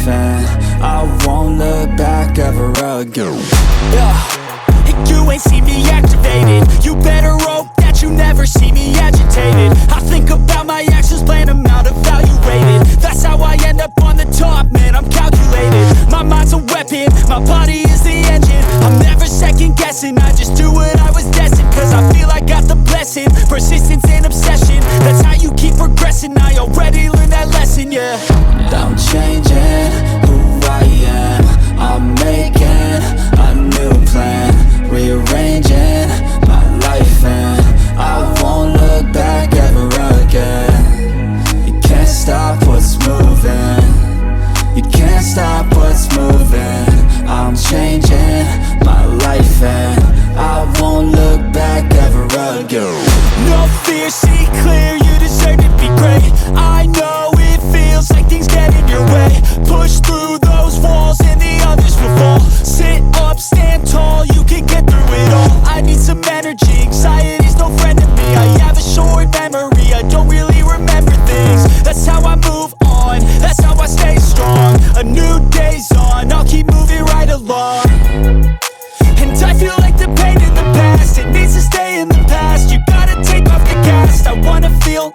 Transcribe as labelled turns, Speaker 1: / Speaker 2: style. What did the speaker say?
Speaker 1: and I won't look back ever again.
Speaker 2: You ain't see me activated. You better hope that you never see me agitated. I think about my actions, plan them out, evaluated. That's how I end up on the top, man, I'm calculated. My mind's a weapon, my body is the engine. I'm never second guessing, I just do what I was destined. Cause I feel I got the blessing, persistence and obsession. That's how you keep progressing, I already learned that lesson, yeah.
Speaker 1: I'm changing who I am, I'm making a new plan, rearranging my life and I won't look back ever again. You can't stop what's moving, you can't stop what's moving. I'm changing my life and I won't look back ever again.
Speaker 2: No fear, see clear, you deserve to be great. I know it feels like things get in your way. Push through those walls and the others will fall. Sit up, stand tall, you can get through it all. I need some energy, anxiety's no friend to me. I have a short memory, I don't really remember things. That's how I move on, that's how I stay strong. A new day's on, I'll keep moving right along. And I feel like the pain in the past, it needs to stay in the past. You gotta take off the gas, I wanna feel